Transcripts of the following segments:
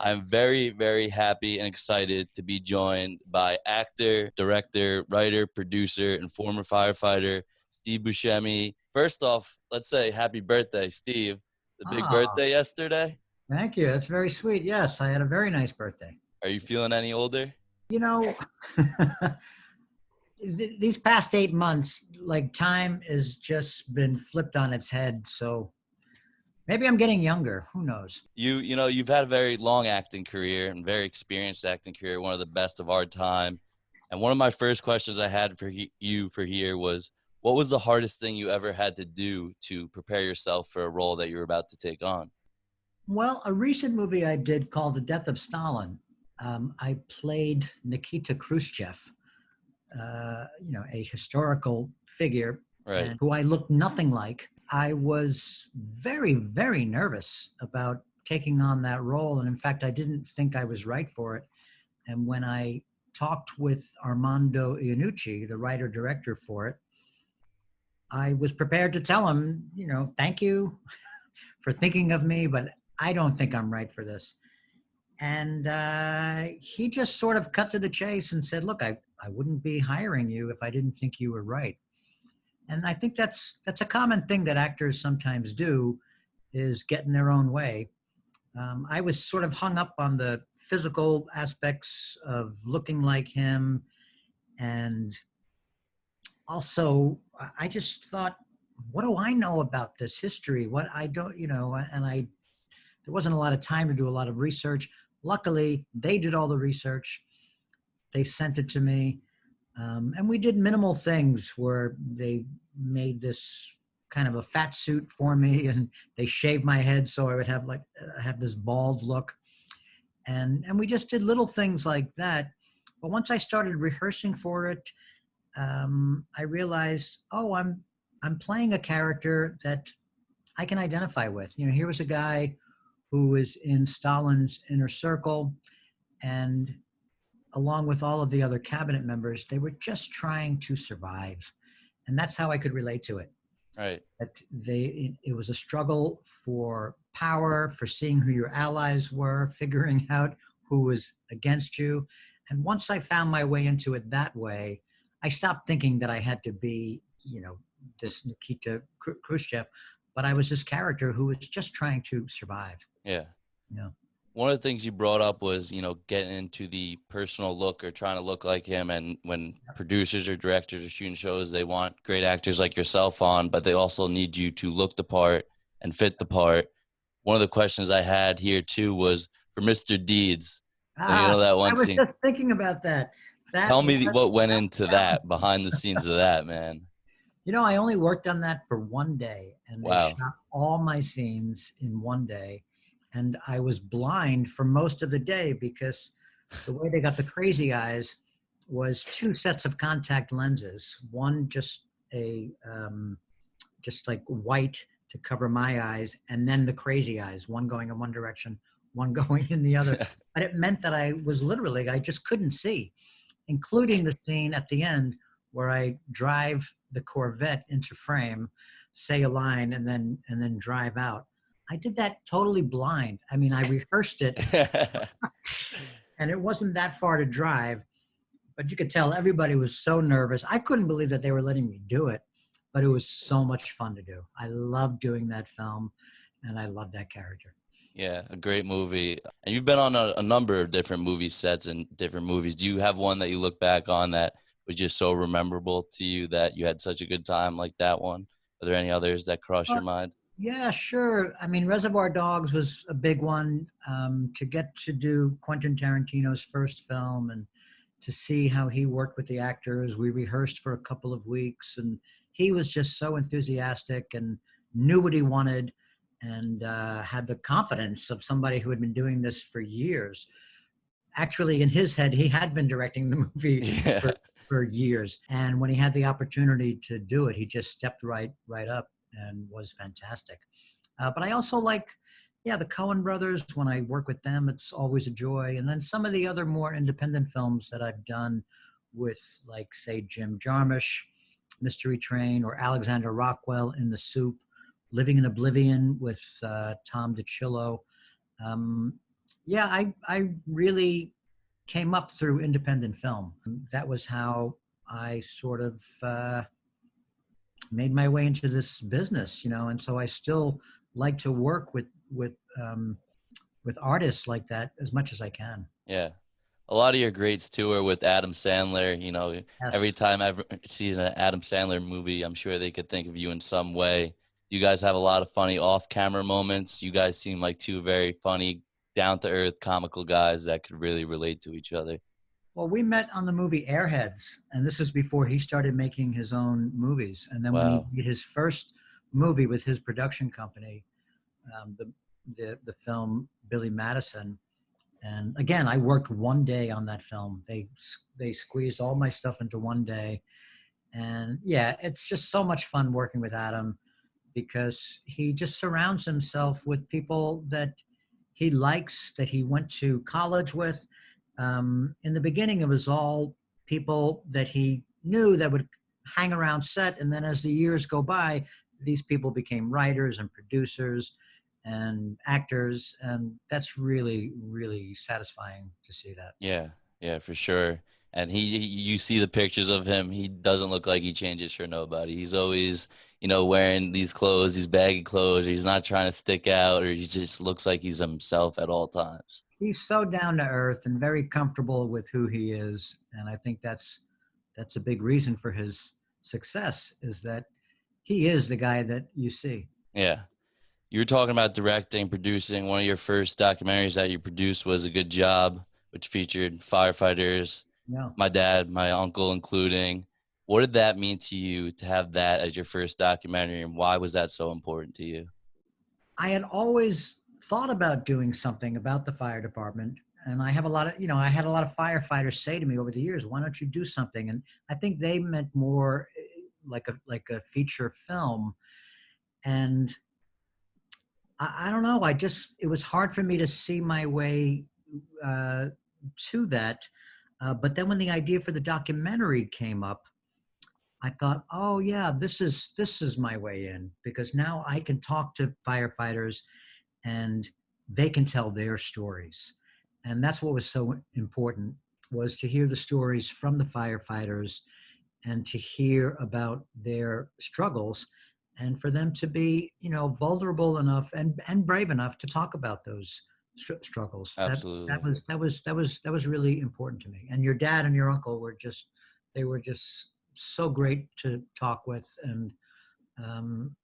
I'm very, very happy and excited to be joined by actor, director, writer, producer, and former firefighter, Steve Buscemi. First off, let's say happy birthday, Steve. The big Ah, birthday yesterday. thank you. That's very sweet. Yes, I had a very nice birthday. Are you feeling any older? You know, these past 8 months, like time has just been flipped on its head. So maybe I'm getting younger. Who knows? You've had a very long acting career and very experienced acting career, one of the best of our time. And one of my first questions I had for you for here was, what was the hardest thing you ever had to do to prepare yourself for a role that you were about to take on? Well, a recent movie I did called The Death of Stalin. I played Nikita Khrushchev, a historical figure Right. and who I looked nothing like. I was very, very nervous about taking on that role. And in fact, I didn't think I was right for it. And when I talked with Armando Iannucci, the writer director for it, I was prepared to tell him, thank you for thinking of me, but I don't think I'm right for this. And he just sort of cut to the chase and said, look, I wouldn't be hiring you if I didn't think you were right. And I think that's a common thing that actors sometimes do, is get in their own way. I was sort of hung up on the physical aspects of looking like him. And also, I just thought, what do I know about this history? What I don't, there wasn't a lot of time to do a lot of research. Luckily, they did all the research. They sent it to me. And we did minimal things where they made this kind of a fat suit for me, and they shaved my head so I would have this bald look. And we just did little things like that. But once I started rehearsing for it, I realized, oh, I'm playing a character that I can identify with. Here was a guy who was in Stalin's inner circle, and along with all of the other cabinet members, they were just trying to survive. And that's how I could relate to it. Right. That it was a struggle for power, for seeing who your allies were, figuring out who was against you. And once I found my way into it that way, I stopped thinking that I had to be, this Nikita Khrushchev, but I was this character who was just trying to survive. Yeah. Yeah. One of the things you brought up was, getting into the personal look or trying to look like him. And when producers or directors are shooting shows, they want great actors like yourself on, but they also need you to look the part and fit the part. One of the questions I had here too was for Mr. Deeds. That I one was scene. just thinking about that. Tell me what went into that, behind the scenes of that, man. I only worked on that for one day, and they Wow. shot all my scenes in one day. And I was blind for most of the day because the way they got the crazy eyes was two sets of contact lenses. One just just like white to cover my eyes, and then the crazy eyes, one going in one direction, one going in the other. But it meant that I just couldn't see, including the scene at the end where I drive the Corvette into frame, say a line, and then drive out. I did that totally blind. I mean, I rehearsed it, and it wasn't that far to drive, but you could tell everybody was so nervous. I couldn't believe that they were letting me do it, but it was so much fun to do. I loved doing that film, and I loved that character. Yeah, a great movie. And you've been on a number of different movie sets and different movies. Do you have one that you look back on that was just so memorable to you that you had such a good time like that one? Are there any others that cross your mind? Yeah, sure. I mean, Reservoir Dogs was a big one. To get to do Quentin Tarantino's first film and to see how he worked with the actors. We rehearsed for a couple of weeks, and he was just so enthusiastic and knew what he wanted, and had the confidence of somebody who had been doing this for years. Actually, in his head, he had been directing the movie Yeah. for years. And when he had the opportunity to do it, he just stepped right up and was fantastic. But I also like, the Coen brothers. When I work with them, it's always a joy. And then some of the other more independent films that I've done with, like, say, Jim Jarmusch, Mystery Train, or Alexander Rockwell in The Soup, Living in Oblivion with Tom DiCillo. Yeah, I really came up through independent film. That was how I sort of made my way into this business, and so I still like to work with artists like that as much as I can. Yeah. A lot of your greats too are with Adam Sandler. You know, every Yes. time I've seen an Adam Sandler movie, I'm sure they could think of you in some way. You guys have a lot of funny off-camera moments. You guys seem like two very funny, down-to-earth, comical guys that could really relate to each other. Well, we met on the movie Airheads, and this is before he started making his own movies. And then when he Wow. did his first movie with his production company, the the film Billy Madison. And again, I worked one day on that film. They squeezed all my stuff into one day, and yeah, it's just so much fun working with Adam because he just surrounds himself with people that he likes, that he went to college with. In the beginning, it was all people that he knew that would hang around set, and then as the years go by, these people became writers and producers and actors, and that's really, really satisfying to see that. Yeah, yeah, for sure. And you see the pictures of him. He doesn't look like he changes for nobody. He's always, wearing these clothes, these baggy clothes. Or he's not trying to stick out, or he just looks like he's himself at all times. He's so down to earth and very comfortable with who he is, and I think that's a big reason for his success is that he is the guy that you see. Yeah. You were talking about directing, producing. One of your first documentaries that you produced was A Good Job, which featured firefighters, Yeah. my dad, my uncle, including. What did that mean to you to have that as your first documentary, and why was that so important to you? I had always thought about doing something about the fire department. And I have a lot of, I had a lot of firefighters say to me over the years, why don't you do something? And I think they meant more like a feature film. And I don't know. It was hard for me to see my way uh, to that. But then when the idea for the documentary came up, I thought, oh yeah, this is my way in because now I can talk to firefighters and they can tell their stories. And that's what was so important was to hear the stories from the firefighters and to hear about their struggles and for them to be, vulnerable enough and brave enough to talk about those struggles. That Absolutely. was that was really important to me. And your dad and your uncle they were just so great to talk with. And um,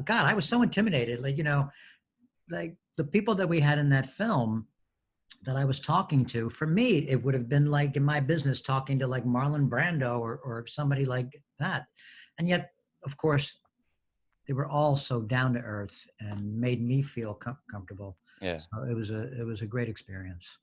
God, I was so intimidated. Like the people that we had in that film that I was talking to, for me, it would have been like in my business talking to like Marlon Brando or somebody like that. And yet, of course, they were all so down to earth and made me feel comfortable. Yeah. So it was a great experience.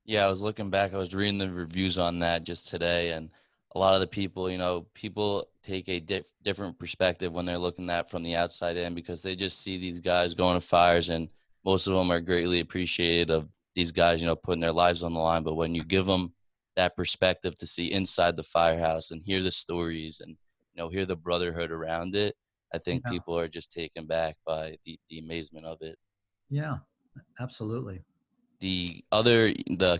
Yeah, I was looking back. I was reading the reviews on that just today, and a lot of the people, people take a different perspective when they're looking at from the outside in because they just see these guys going to fires, and most of them are greatly appreciated of these guys, putting their lives on the line. But when you give them that perspective to see inside the firehouse and hear the stories and hear the brotherhood around it, I think Yeah, people are just taken back by the amazement of it. yeah, absolutely. The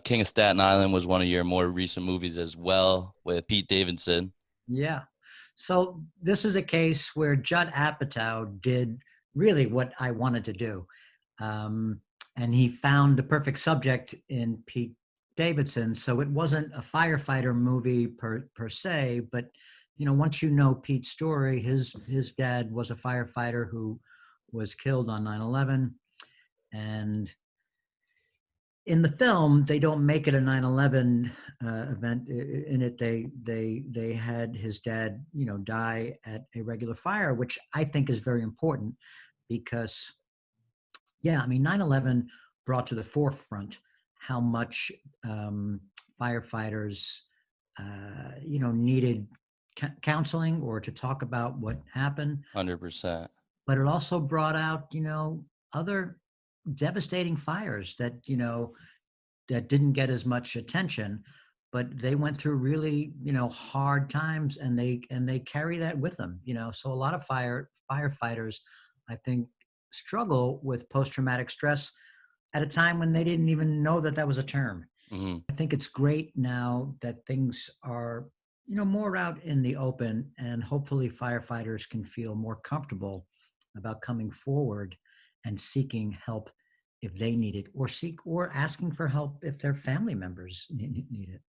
King of Staten Island was one of your more recent movies as well with Pete Davidson. Yeah. So this is a case where Judd Apatow did really what I wanted to do. Um, and he found the perfect subject in Pete Davidson. So it wasn't a firefighter movie per se, but once you know Pete's story, his dad was a firefighter who was killed on 9/11, and in the film they don't make it a 9/11 event. In it they had his dad die at a regular fire, which I think is very important because yeah, I mean 9/11 brought to the forefront how much um, firefighters needed counseling or to talk about what happened, 100%. but it also brought out other devastating fires that that didn't get as much attention, but they went through really hard times, and they carry that with them. So a lot of firefighters, I think, struggle with post-traumatic stress at a time when they didn't even know that that was a term. Hmm. I think it's great now that things are, more out in the open, and hopefully firefighters can feel more comfortable about coming forward and seeking help if they need it, or asking for help if their family members need it.